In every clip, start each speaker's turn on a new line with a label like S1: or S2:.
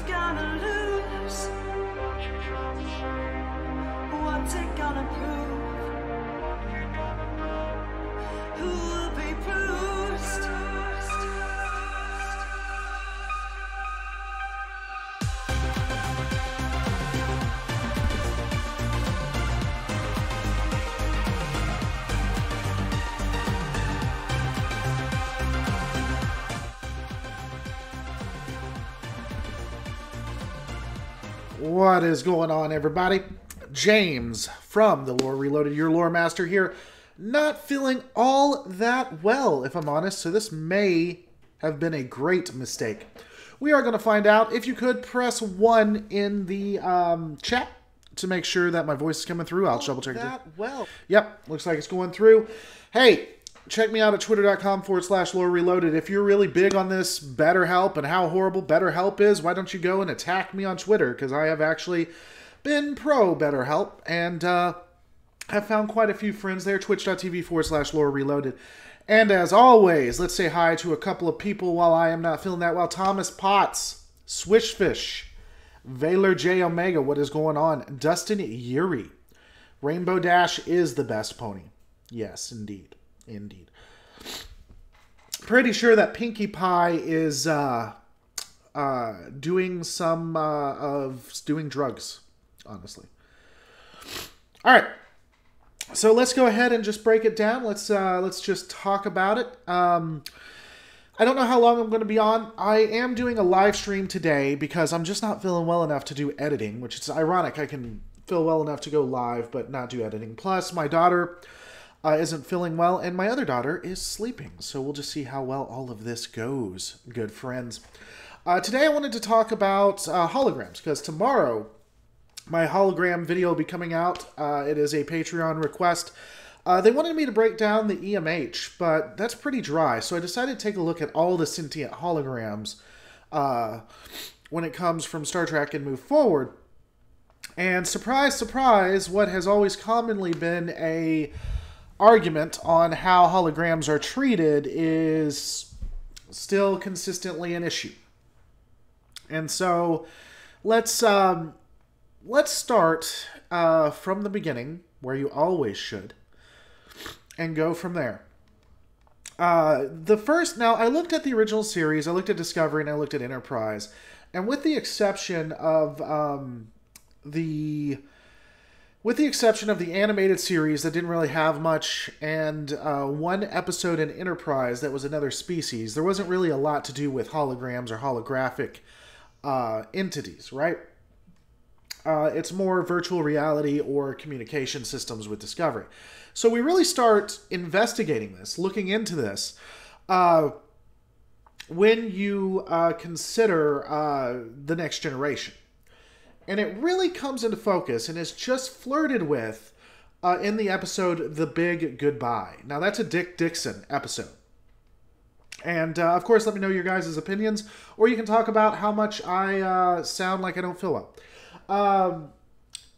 S1: Who's gonna lose? What's it gonna prove? Who will be bruised?
S2: What is going on, everybody? James from The Lore Reloaded, your lore master here. Not feeling all that well, if I'm honest, so this may have been a great mistake. We are going to find out. If you could, press 1 in the chat to make sure that my voice is coming through. I'll double check it. Well. Yep, looks like it's going through. Hey, check me out at twitter.com/lore reloaded. If you're really big on this BetterHelp and how horrible BetterHelp is, why don't you go and attack me on Twitter? Because I have actually been pro BetterHelp and have found quite a few friends there. Twitch.tv/lore reloaded. And as always, let's say hi to a couple of people while I am not feeling that well. Thomas Potts, Swishfish, Valor J Omega, what is going on? Dustin Yuri, Rainbow Dash is the best pony. Yes, indeed. Indeed. Pretty sure that Pinkie Pie is doing doing drugs, honestly. All right. So let's go ahead and just break it down. Let's just talk about it. I don't know how long I'm going to be on. I am doing a live stream today because I'm just not feeling well enough to do editing, which is ironic. I can feel well enough to go live but not do editing. Plus, my daughter isn't feeling well, and my other daughter is sleeping. So we'll just see how well all of this goes, good friends. Today I wanted to talk about holograms, because tomorrow my hologram video will be coming out. It is a Patreon request. They wanted me to break down the EMH, but that's pretty dry. So I decided to take a look at all the sentient holograms when it comes from Star Trek and move forward. And surprise, surprise, what has always commonly been a argument on how holograms are treated is still consistently an issue. And so let's start from the beginning, where you always should, and go from there. Now I looked at the original series, I looked at Discovery, and I looked at Enterprise, and with the exception of the animated series that didn't really have much, and one episode in Enterprise that was another species, there wasn't really a lot to do with holograms or holographic entities, right? It's more virtual reality or communication systems with Discovery. So we really start investigating this, looking into this, when you consider the Next Generation. And it really comes into focus and is just flirted with in the episode The Big Goodbye. Now, that's a Dick Dixon episode. And, of course, let me know your guys' opinions, or you can talk about how much I sound like I don't feel well.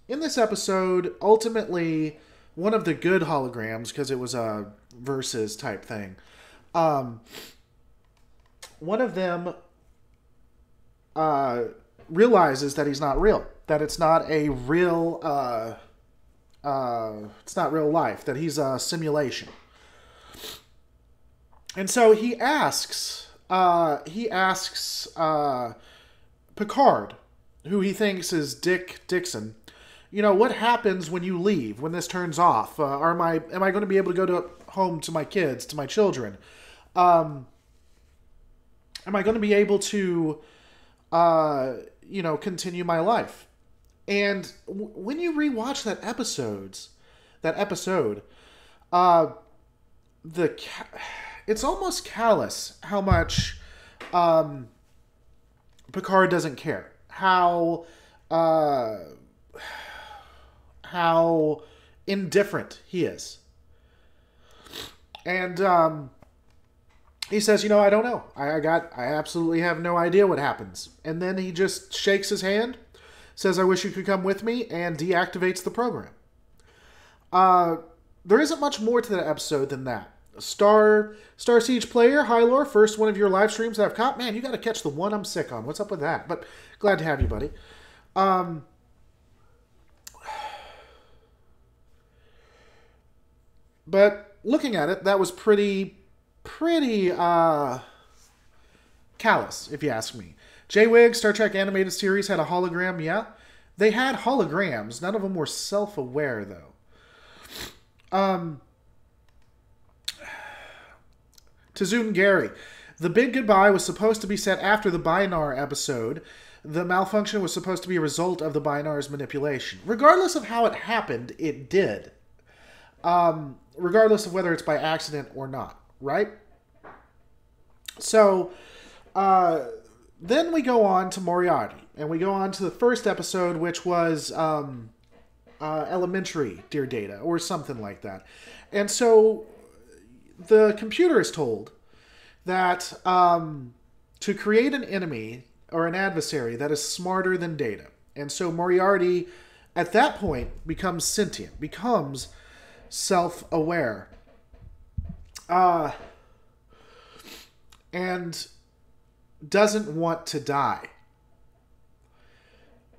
S2: In this episode, ultimately, one of the good holograms, because it was a versus type thing, one of them realizes that he's not real, that it's not a real, it's not real life, that he's a simulation. And so he asks Picard, who he thinks is Dick Dixon, you know, what happens when you leave, when this turns off? Am I going to be able to go home to my kids, to my children? Am I going to be able to, continue my life? And when you rewatch that episode, it's almost callous how much Picard doesn't care. How indifferent he is. And he says, I don't know. I absolutely have no idea what happens. And then he just shakes his hand, says, I wish you could come with me, and deactivates the program. There isn't much more to that episode than that. Star Siege player, hi Lore, first one of your live streams that I've caught. Man, you got to catch the one I'm sick on. What's up with that? But glad to have you, buddy. But looking at it, that was pretty callous, if you ask me. J-Wig, Star Trek animated series had a hologram, yeah. They had holograms. None of them were self-aware, though. Tazun Gary. The big goodbye was supposed to be set after the Binar episode. The malfunction was supposed to be a result of the Binar's manipulation. Regardless of how it happened, it did. Regardless of whether it's by accident or not, right? So, then we go on to Moriarty. And we go on to the first episode, which was Elementary, Dear Data, or something like that. And so the computer is told that to create an enemy or an adversary that is smarter than Data. And so Moriarty, at that point, becomes sentient, becomes self-aware. And doesn't want to die.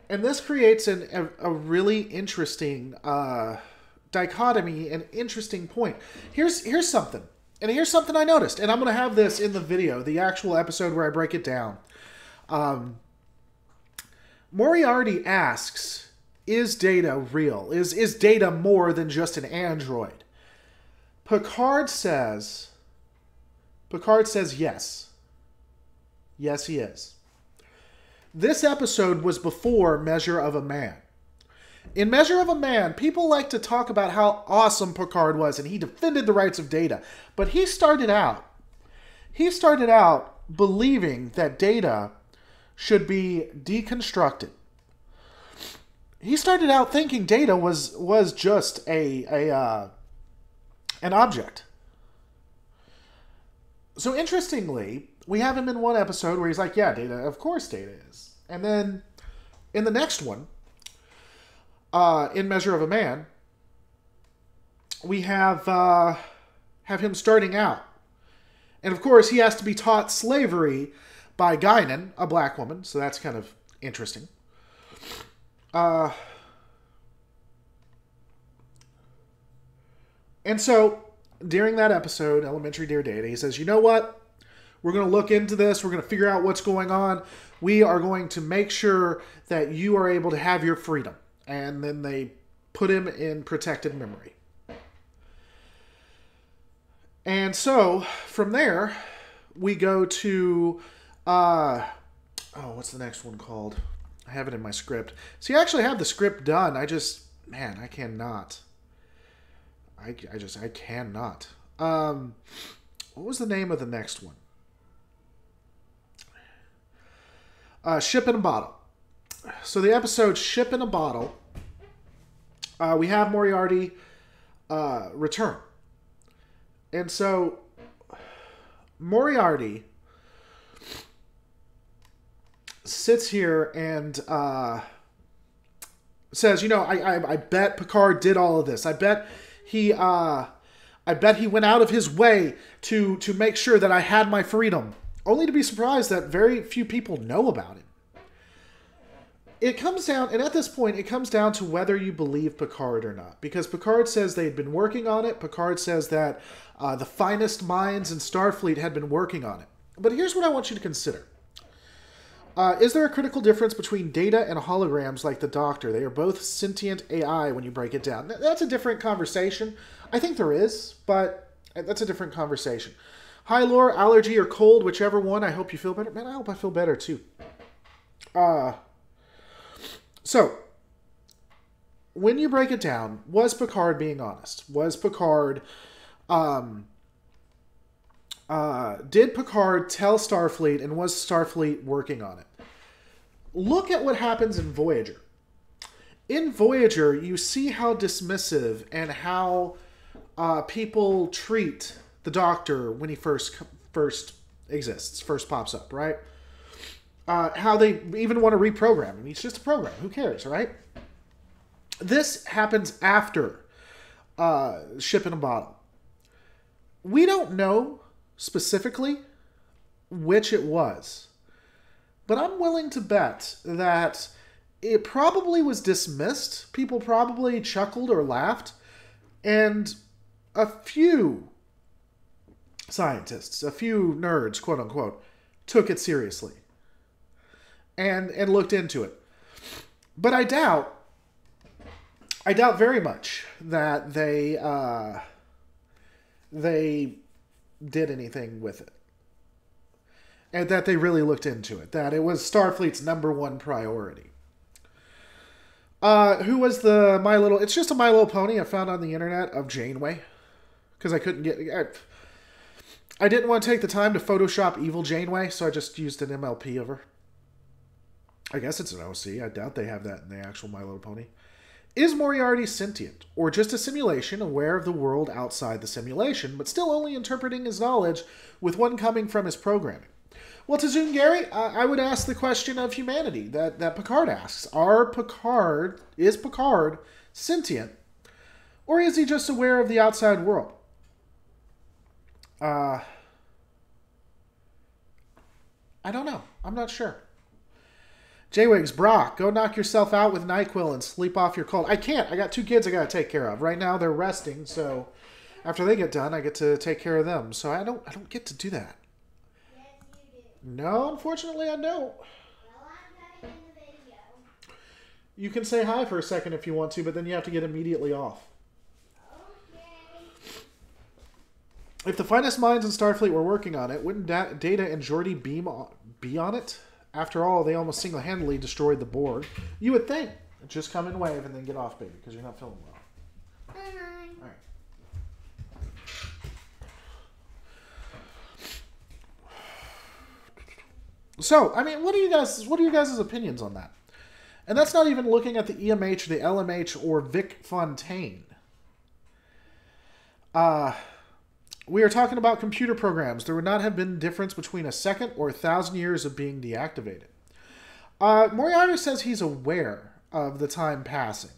S2: And this creates a really interesting dichotomy, an interesting point. Here's something. And here's something I noticed. And I'm going to have this in the video, the actual episode where I break it down. Moriarty asks, is Data real? Is Data more than just an android? Picard says yes. Yes, he is. This episode was before Measure of a Man. In Measure of a Man, people like to talk about how awesome Picard was and he defended the rights of Data. But he started out believing that Data should be deconstructed. He started out thinking Data was just an object. So interestingly, we have him in one episode where he's like, yeah, Data, of course Data is. And then in the next one, in Measure of a Man, we have him starting out. And of course, he has to be taught slavery by Guinan, a black woman. So that's kind of interesting. And so during that episode, Elementary Dear Data, he says, you know what? We're going to look into this. We're going to figure out what's going on. We are going to make sure that you are able to have your freedom. And then they put him in protected memory. And so from there, we go to, what's the next one called? I have it in my script. See, I actually have the script done. I cannot. I cannot. What was the name of the next one? Ship in a Bottle. So the episode Ship in a Bottle, we have Moriarty return. And so Moriarty sits here and says, you know, I bet Picard did all of this. I bet he went out of his way to make sure that I had my freedom. Only to be surprised that very few people know about it. It comes down, and at this point, it comes down to whether you believe Picard or not. Because Picard says they'd been working on it. Picard says that the finest minds in Starfleet had been working on it. But here's what I want you to consider. Is there a critical difference between Data and holograms like the Doctor? They are both sentient AI when you break it down. That's a different conversation. I think there is, but that's a different conversation. Hi, Lore, allergy or cold, whichever one. I hope you feel better. Man, I hope I feel better, too. So, when you break it down, was Picard being honest? Was Picard... did Picard tell Starfleet, and was Starfleet working on it? Look at what happens in Voyager. In Voyager, you see how dismissive and how people treat the Doctor when he first exists, first pops up, right? How they even want to reprogram him. He's just a program. Who cares, right? This happens after Ship in a Bottle. We don't know specifically which it was, but I'm willing to bet that it probably was dismissed. People probably chuckled or laughed, and a few scientists, a few nerds, quote unquote, took it seriously and looked into it. But I doubt very much that they did anything with it. And that they really looked into it. That it was Starfleet's #1 priority. Who was the My Little... It's just a My Little Pony I found on the internet of Janeway. Because I couldn't get... I didn't want to take the time to Photoshop evil Janeway, so I just used an MLP of her. I guess it's an OC. I doubt they have that in the actual My Little Pony. Is Moriarty sentient, or just a simulation aware of the world outside the simulation, but still only interpreting his knowledge with one coming from his programming? Well, to Zoom Gary, I would ask the question of humanity that Picard asks. Is Picard sentient, or is he just aware of the outside world? I don't know. I'm not sure. J-Wigs, Brock, go knock yourself out with NyQuil and sleep off your cold. I can't. I got 2 kids I got to take care of. Right now they're resting, so after they get done, I get to take care of them. So I don't get to do that.
S3: Yes, you do.
S2: No, unfortunately I don't.
S3: Well, I'm going in the video.
S2: You can say hi for a second if you want to, but then you have to get immediately off.
S3: Okay.
S2: If the finest minds in Starfleet were working on it, wouldn't Data and Geordi be on it? After all, they almost single-handedly destroyed the Borg. You would think. Just come and wave and then get off, baby, because you're not feeling well.
S3: Bye.
S2: All right. So, I mean, what are you guys' opinions on that? And that's not even looking at the EMH, the LMH, or Vic Fontaine. We are talking about computer programs. There would not have been a difference between a second or 1,000 years of being deactivated. Moriarty says he's aware of the time passing.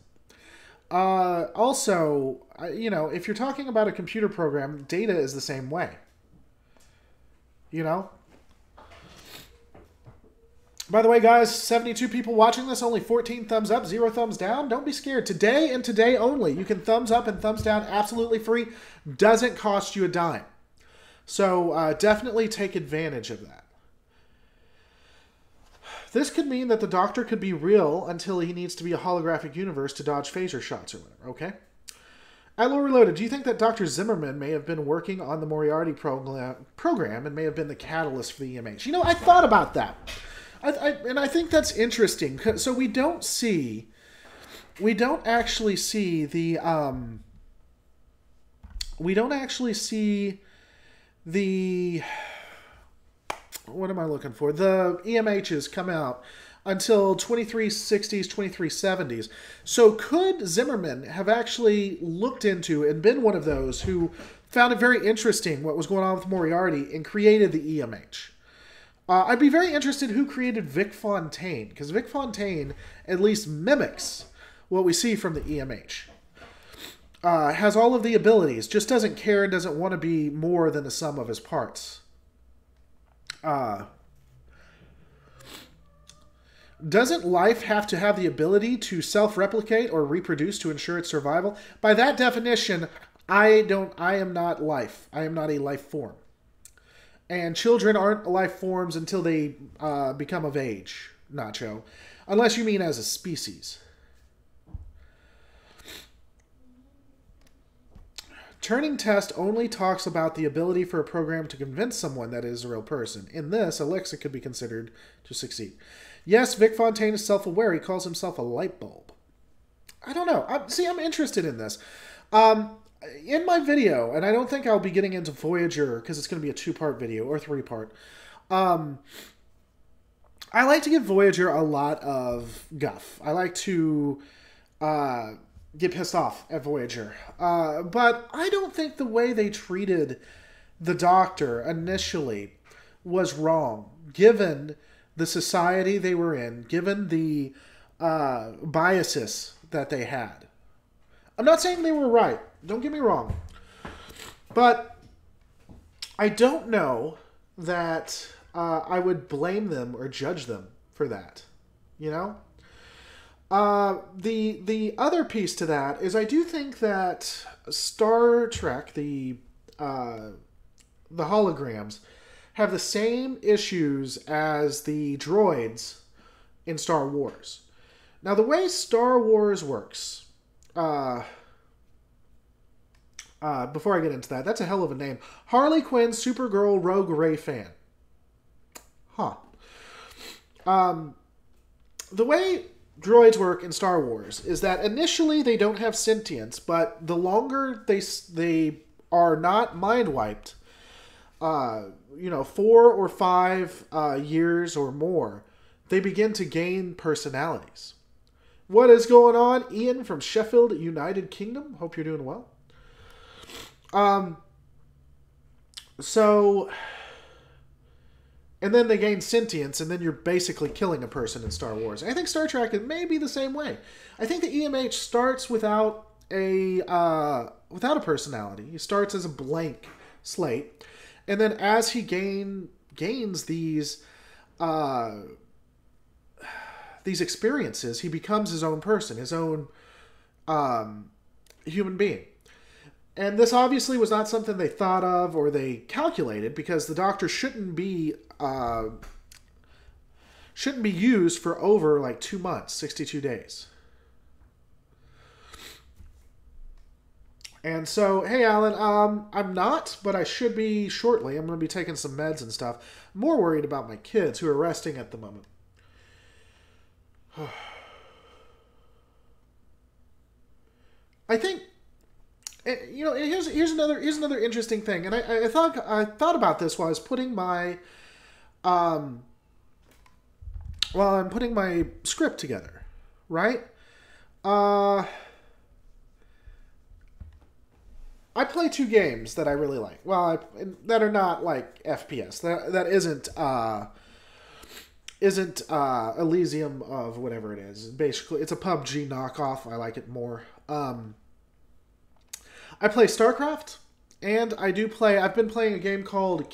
S2: Also, if you're talking about a computer program, Data is the same way. You know? By the way, guys, 72 people watching this, only 14 thumbs up, 0 thumbs down. Don't be scared. Today and today only. You can thumbs up and thumbs down absolutely free. Doesn't cost you a dime. So definitely take advantage of that. This could mean that the Doctor could be real until he needs to be a holographic universe to dodge phaser shots or whatever, okay? At Lore Reloaded, do you think that Dr. Zimmerman may have been working on the Moriarty program and may have been the catalyst for the EMH? You know, I thought about that. And I think that's interesting. So we don't actually see the what am I looking for? The EMHs come out until 2360s, 2370s. So could Zimmerman have actually looked into and been one of those who found it very interesting what was going on with Moriarty and created the EMH? I'd be very interested who created Vic Fontaine, because Vic Fontaine at least mimics what we see from the EMH. Has all of the abilities, just doesn't care and doesn't want to be more than the sum of his parts. Doesn't life have to have the ability to self-replicate or reproduce to ensure its survival? By that definition, I am not life. I am not a life form. And children aren't life forms until they become of age, Nacho. Unless you mean as a species. Turing test only talks about the ability for a program to convince someone that it is a real person. In this, Alexa could be considered to succeed. Yes, Vic Fontaine is self-aware. He calls himself a light bulb. I don't know. I'm interested in this. In my video, and I don't think I'll be getting into Voyager because it's going to be a 2-part video or 3-part. I like to give Voyager a lot of guff. I like to get pissed off at Voyager. But I don't think the way they treated the Doctor initially was wrong, given the society they were in, given the biases that they had. I'm not saying they were right. Don't get me wrong. But I don't know that I would blame them or judge them for that. You know? The other piece to that is I do think that Star Trek, the holograms, have the same issues as the droids in Star Wars. Now, the way Star Wars works, before I get into that, that's a hell of a name. Harley Quinn, Supergirl, Rogue Ray fan. Huh. The way droids work in Star Wars is that initially they don't have sentience, but the longer they are not mind wiped, 4 or 5 years or more, they begin to gain personalities. What is going on? Ian from Sheffield, United Kingdom. Hope you're doing well. And then they gain sentience, and then you're basically killing a person in Star Wars. I think Star Trek may be the same way. I think the EMH starts without a personality. He starts as a blank slate, and then as he gains these experiences, he becomes his own person, his own human being. And this obviously was not something they thought of or they calculated, because the Doctor shouldn't be used for over like 2 months, 62 days. And so, hey Alan, I'm not, but I should be shortly. I'm going to be taking some meds and stuff. I'm more worried about my kids who are resting at the moment. I think, here's another interesting thing, and I thought about this while I was putting my while I'm putting my script together, right? I play 2 games that I really like. Well, that are not like FPS. That isn't Elysium of whatever it is. Basically, it's a PUBG knockoff. I like it more. I play StarCraft, and I've been playing a game called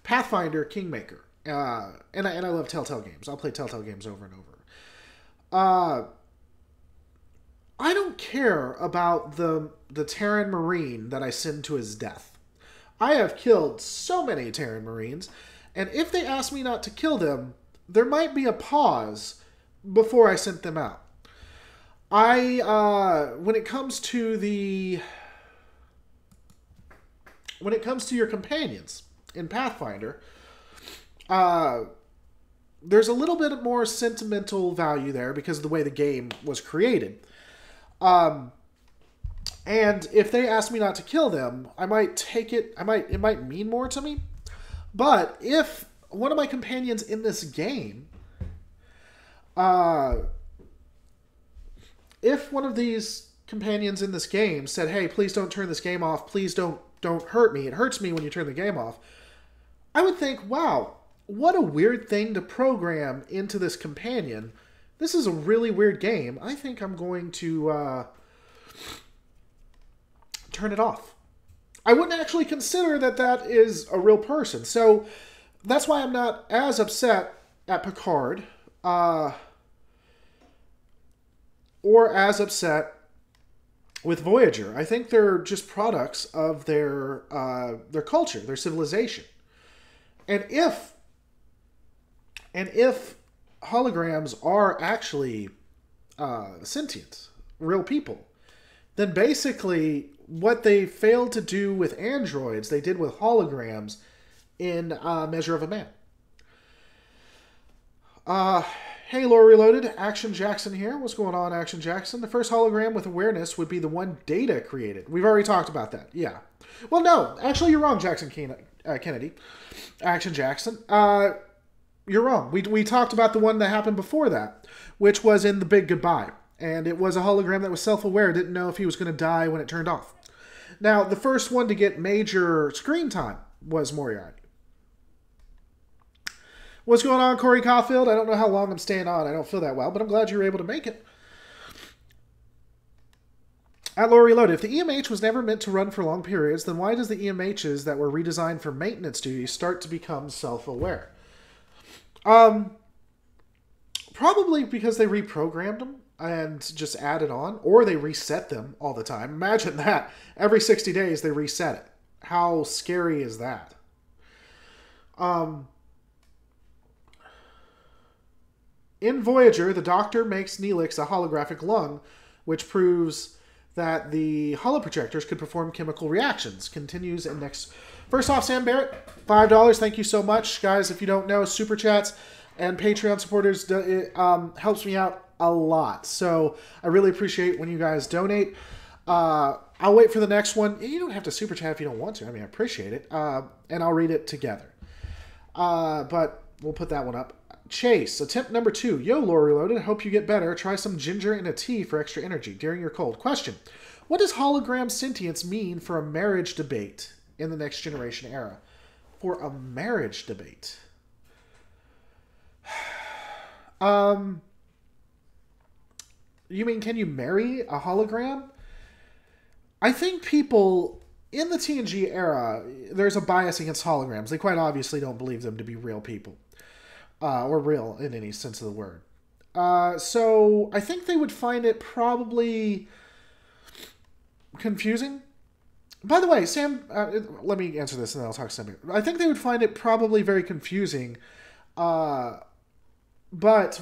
S2: Pathfinder Kingmaker. And I love Telltale games. I'll play Telltale games over and over. I don't care about the Terran Marine that I send to his death. I have killed so many Terran Marines, and if they ask me not to kill them, there might be a pause before I sent them out. When it comes to your companions in Pathfinder, there's a little bit more sentimental value there because of the way the game was created. And if they ask me not to kill them, I might take it. It might mean more to me. But if one of my companions in this game, if one of these companions in this game said, "Hey, please don't turn this game off. Please don't hurt me. It hurts me when you turn the game off," I would think, "Wow, what a weird thing to program into this companion. This is a really weird game. I think I'm going to turn it off." I wouldn't actually consider that is a real person. So that's why I'm not as upset at Picard or as upset with Voyager. I think they're just products of their culture, their civilization. And if holograms are actually sentient, real people, then basically what they failed to do with androids, they did with holograms in Measure of a Man. Hey, Lore Reloaded, Action Jackson here. What's going on, Action Jackson? The first hologram with awareness would be the one Data created. We've already talked about that, yeah. Well, no, actually you're wrong, Jackson Kennedy. Action Jackson. You're wrong. We talked about the one that happened before that, which was in The Big Goodbye. And it was a hologram that was self-aware, didn't know if he was going to die when it turned off. Now, the first one to get major screen time was Moriarty. What's going on, Corey Caulfield? I don't know how long I'm staying on. I don't feel that well, but I'm glad you were able to make it. At Lore Reloaded, if the EMH was never meant to run for long periods, then why does the EMHs that were redesigned for maintenance duties start to become self-aware? Probably because they reprogrammed them and just added on, or they reset them all the time. Imagine that. Every 60 days they reset it. How scary is that? In Voyager, the Doctor makes Neelix a holographic lung, which proves that the holoprojectors could perform chemical reactions. Continues in next... First off, Sam Barrett, $5. Thank you so much. Guys, if you don't know, Super Chats and Patreon supporters, it helps me out a lot. So I really appreciate when you guys donate. I'll wait for the next one. You don't have to Super Chat if you don't want to. I mean, I appreciate it. And I'll read it together. But we'll put that one up. Chase, attempt number 2. Yo, Lore Reloaded. Hope you get better. Try some ginger in a tea for extra energy during your cold. Question. What does hologram sentience mean for a marriage debate in the next generation era? For a marriage debate. You mean, can you marry a hologram? I think people in the TNG era, there's a bias against holograms. They quite obviously don't believe them to be real people. Or real in any sense of the word. So I think they would find it probably confusing. By the way, Sam, let me answer this and then I'll talk to Sam. I think they would find it probably very confusing, but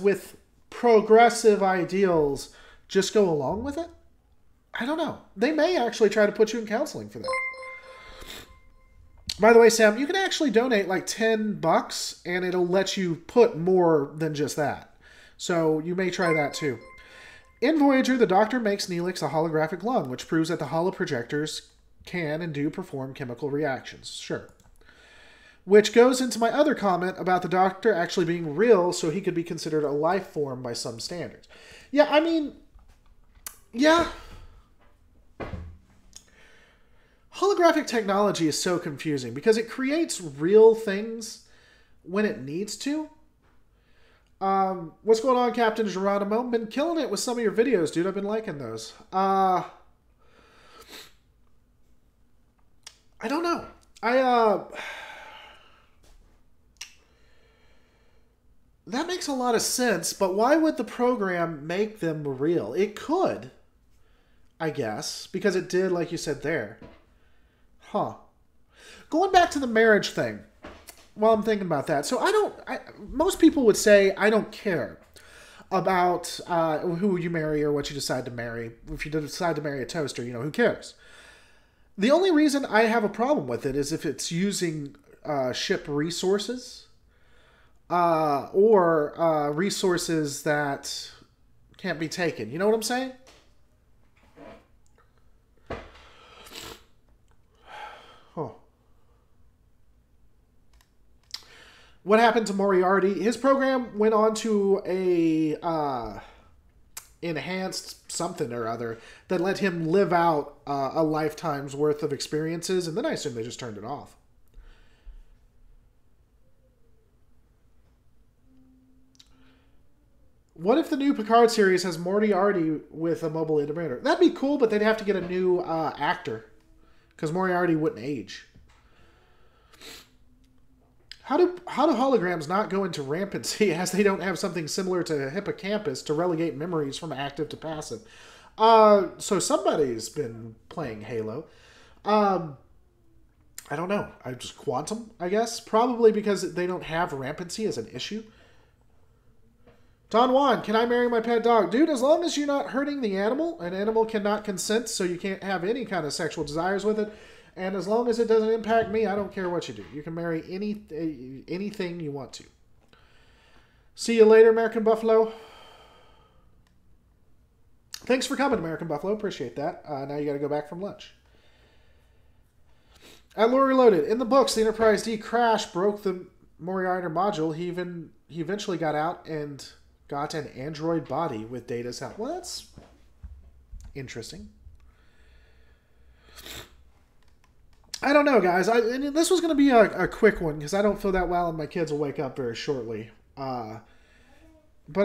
S2: with progressive ideals, just go along with it? I don't know. They may actually try to put you in counseling for that. By the way, Sam, you can actually donate like $10 and it'll let you put more than just that. So you may try that too. In Voyager, the Doctor makes Neelix a holographic lung, which proves that the holoprojectors can and do perform chemical reactions. Sure. Which goes into my other comment about the Doctor actually being real, so he could be considered a life form by some standards. Yeah, I mean, yeah. Holographic technology is so confusing because it creates real things when it needs to. What's going on, Captain Geronimo? Been killing it with some of your videos, dude. I've been liking those. I don't know. That makes a lot of sense, but why would the program make them real? It could, I guess, because it did, like you said there. Huh. Going back to the marriage thing, while I'm thinking about that. So most people would say, I don't care about who you marry or what you decide to marry. If you decide to marry a toaster, who cares? The only reason I have a problem with it is if it's using ship resources or resources that can't be taken. You know what I'm saying? What happened to Moriarty? His program went on to a enhanced something or other that let him live out a lifetime's worth of experiences, and then I assume they just turned it off. What if the new Picard series has Moriarty with a mobile interpreter? That'd be cool, but they'd have to get a new actor because Moriarty wouldn't age. How do holograms not go into rampancy as they don't have something similar to hippocampus to relegate memories from active to passive? So somebody's been playing Halo. I don't know. Just quantum, I guess. Probably because they don't have rampancy as an issue. Don Juan, can I marry my pet dog? Dude, as long as you're not hurting the animal, an animal cannot consent, so you can't have any kind of sexual desires with it. And as long as it doesn't impact me, I don't care what you do. You can marry anything you want to. See you later, American Buffalo. Thanks for coming, American Buffalo. Appreciate that. Now you got to go back from lunch. At Lore Reloaded, in the books, the Enterprise D crash broke the Moriarty module. He eventually got out and got an android body with Data's help. Well, that's interesting. I don't know, guys. And this was going to be a quick one because I don't feel that well and my kids will wake up very shortly. But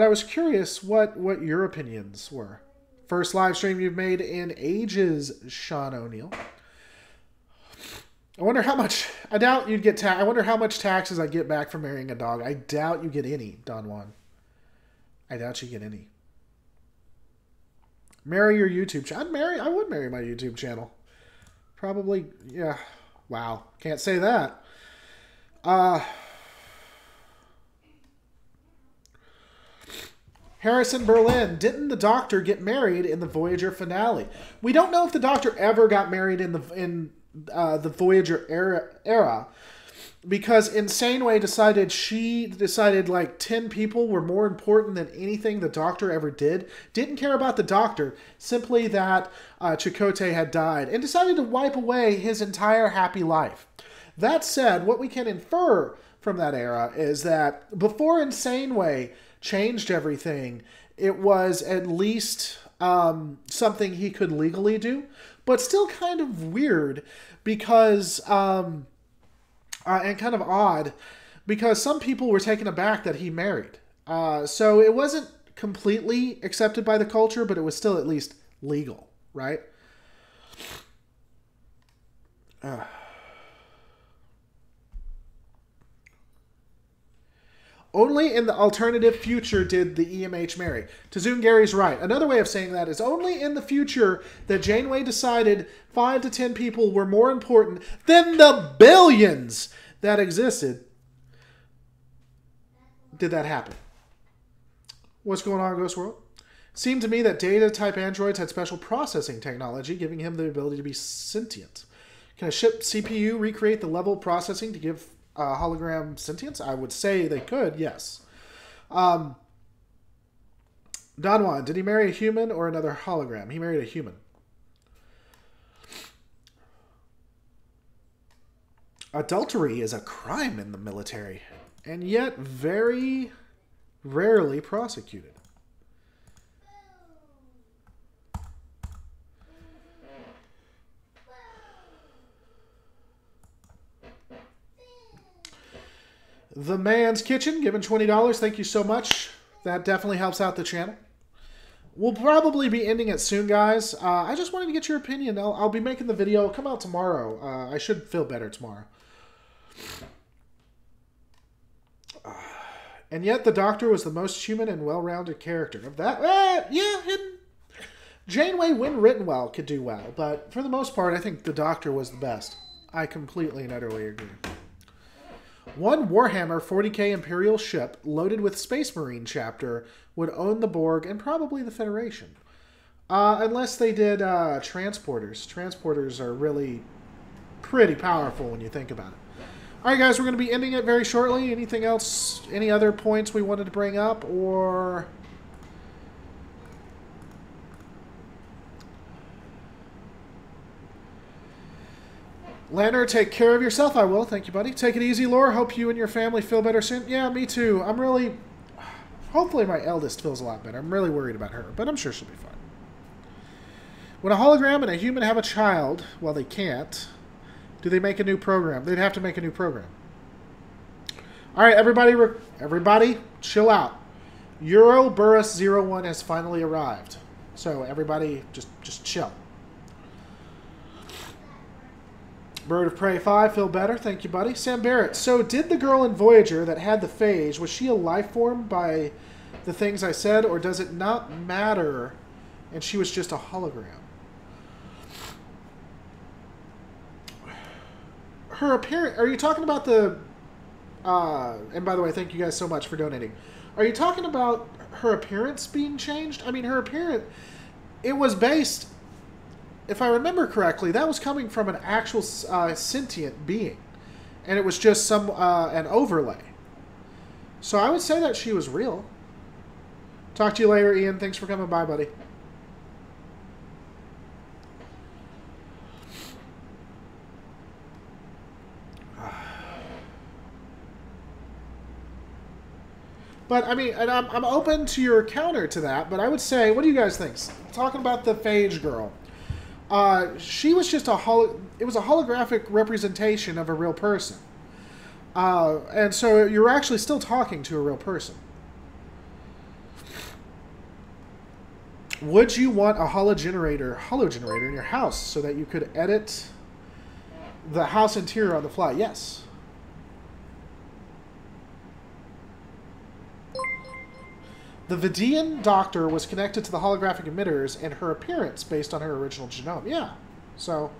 S2: I was curious what your opinions were. First live stream you've made in ages, Sean O'Neill. I wonder how much... I doubt you'd get I wonder how much taxes I get back for marrying a dog. I doubt you get any, Don Juan. I doubt you get any. Marry your YouTube channel. I would marry my YouTube channel. Probably, yeah. Wow. Can't say that. Harrison Berlin. Didn't the Doctor get married in the Voyager finale? We don't know if the Doctor ever got married in the Voyager era because Insane Way decided like 10 people were more important than anything the Doctor ever did. Didn't care about the Doctor, simply that Chakotay had died, and decided to wipe away his entire happy life. That said, what we can infer from that era is that before Insane Way changed everything, it was at least something he could legally do, but still kind of weird because and kind of odd because some people were taken aback that he married. So it wasn't completely accepted by the culture, but it was still at least legal, right? Only in the alternative future did the EMH marry. Tazun Gary's right. Another way of saying that is only in the future that Janeway decided 5 to 10 people were more important than the billions that existed. Did that happen? What's going on, Ghost World? Seemed to me that Data-type androids had special processing technology, giving him the ability to be sentient. Can a ship CPU recreate the level of processing to give hologram sentience? I would say they could, yes. Don Juan, did he marry a human or another hologram? He married a human. Adultery is a crime in the military, and yet very rarely prosecuted. The Man's Kitchen, given $20. Thank you so much. That definitely helps out the channel. We'll probably be ending it soon, guys. I just wanted to get your opinion. I'll be making the video. It'll come out tomorrow. I should feel better tomorrow. And yet the Doctor was the most human and well-rounded character. Of that, yeah, Janeway, when written well, could do well. But for the most part, I think the Doctor was the best. I completely and utterly agree. One Warhammer 40k Imperial ship loaded with Space Marine chapter would own the Borg and probably the Federation. Unless they did transporters. Transporters are really pretty powerful when you think about it. Alright guys, we're going to be ending it very shortly. Anything else, any other points we wanted to bring up, or... Lanner, take care of yourself. I will. Thank you, buddy. Take it easy, Laura. Hope you and your family feel better soon. Yeah, me too. I'm really... Hopefully my eldest feels a lot better. I'm really worried about her, but I'm sure she'll be fine. When a hologram and a human have a child, well, they can't. Do they make a new program? They'd have to make a new program. All right, everybody, chill out. Euroburus01 has finally arrived. So everybody, just chill. Bird of Prey 5, feel better. Thank you, buddy. Sam Barrett. So did the girl in Voyager that had the phage, was she a life form by the things I said, or does it not matter and she was just a hologram? Her appearance... Are you talking about the... and by the way, thank you guys so much for donating. Are you talking about her appearance being changed? I mean, her appearance... It was based... If I remember correctly, that was coming from an actual sentient being. And it was just some an overlay. So I would say that she was real. Talk to you later, Ian. Thanks for coming by, buddy. But, I mean, and I'm open to your counter to that, but I would say, what do you guys think? Talking about the phage girl. She was just it was a holographic representation of a real person. And so you're actually still talking to a real person. Would you want a holo generator in your house so that you could edit the house interior on the fly? Yes. The Vidian doctor was connected to the holographic emitters and her appearance based on her original genome. Yeah. So,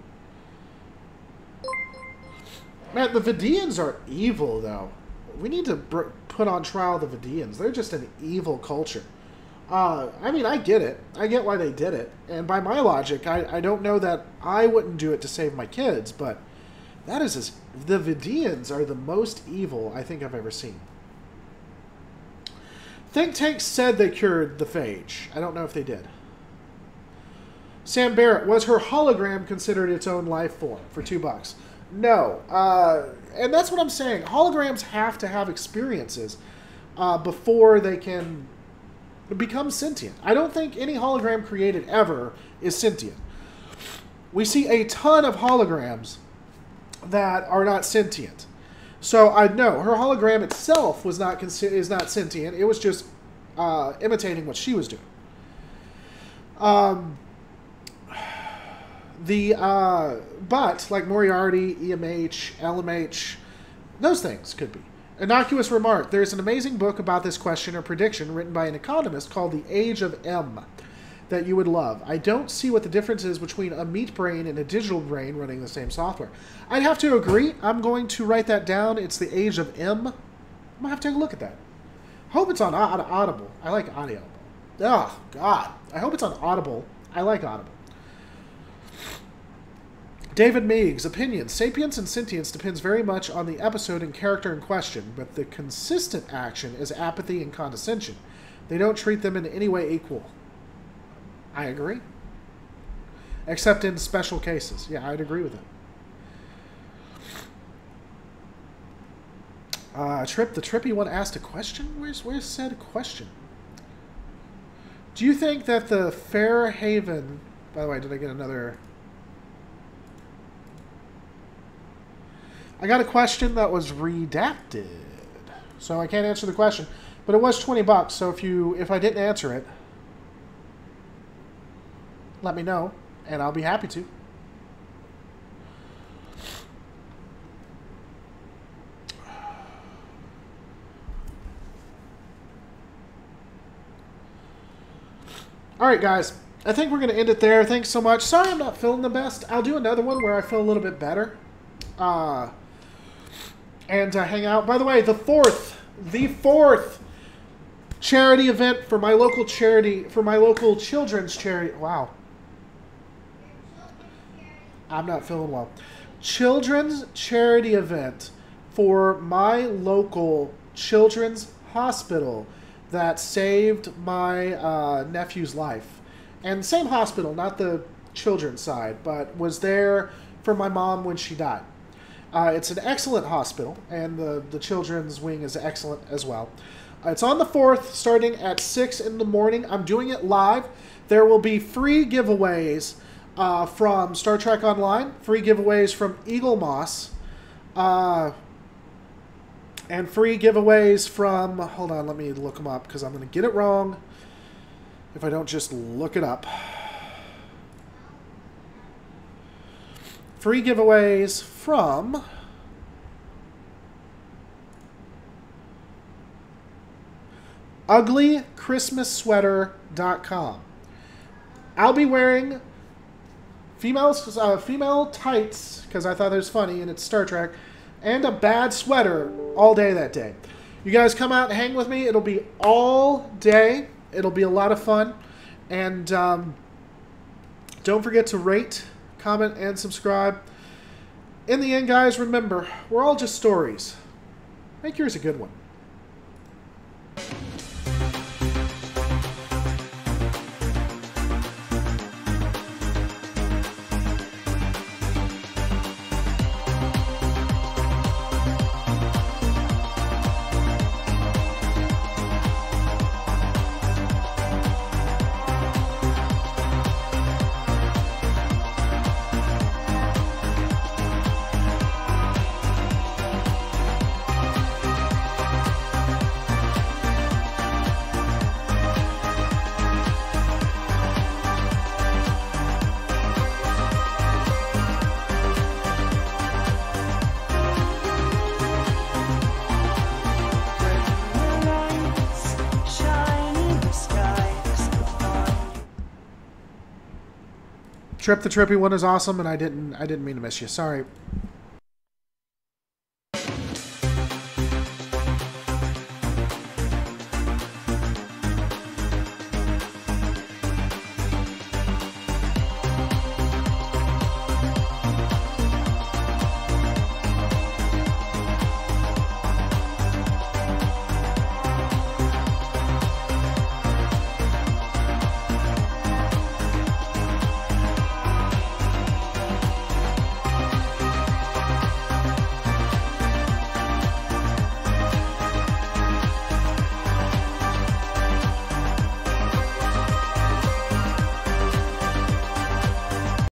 S2: man, the Vidians are evil, though. We need to put on trial the Vidians. They're just an evil culture. I mean, I get it. I get why they did it. And by my logic, I don't know that I wouldn't do it to save my kids, but that is as... The Vidians are the most evil I think I've ever seen. Think Tank said they cured the phage. I don't know if they did. Sam Barrett, was her hologram considered its own life form for $2? No. And that's what I'm saying. Holograms have to have experiences before they can become sentient. I don't think any hologram created ever is sentient. We see a ton of holograms that are not sentient. So I know her hologram itself was not is not sentient. It was just imitating what she was doing. But like Moriarty, EMH, LMH, those things could be. Innocuous remark. There's an amazing book about this question or prediction written by an economist called The Age of M that you would love. I don't see what the difference is between a meat brain and a digital brain running the same software. I'd have to agree. I'm going to write that down. It's The Age of M. I'm going to have to take a look at that. I hope it's on Audible. I like audio. Oh, God. I hope it's on Audible. I like Audible. David Meigs, opinion. Sapience and sentience depends very much on the episode and character in question, but the consistent action is apathy and condescension. They don't treat them in any way equal. I agree. Except in special cases. Yeah, I'd agree with that. Trip, the trippy one asked a question? Where's said question? Do you think that the Fairhaven... By the way, did I get another... I got a question that was redacted. So I can't answer the question. But it was $20, so if I didn't answer it, let me know, and I'll be happy to. Alright, guys. I think we're going to end it there. Thanks so much. Sorry I'm not feeling the best. I'll do another one where I feel a little bit better. And hang out. By the way, the fourth charity event for my local charity, for my local children's charity. Wow. I'm not feeling well. Children's charity event for my local children's hospital that saved my nephew's life. And same hospital, not the children's side, but was there for my mom when she died. It's an excellent hospital, and the children's wing is excellent as well. It's on the 4th, starting at 6 in the morning. I'm doing it live. There will be free giveaways from Star Trek Online, free giveaways from Eagle Moss, and free giveaways from... Hold on, let me look them up, because I'm going to get it wrong if I don't just look it up. Free giveaways from uglychristmassweater.com. I'll be wearing female tights, because I thought it was funny and it's Star Trek, and a bad sweater all day that day. You guys come out and hang with me. It'll be all day. It'll be a lot of fun. And don't forget to rate, comment, and subscribe. In the end, guys, remember, we're all just stories. Make yours a good one. Trip the Trippy one is awesome, and I didn't mean to miss you. Sorry.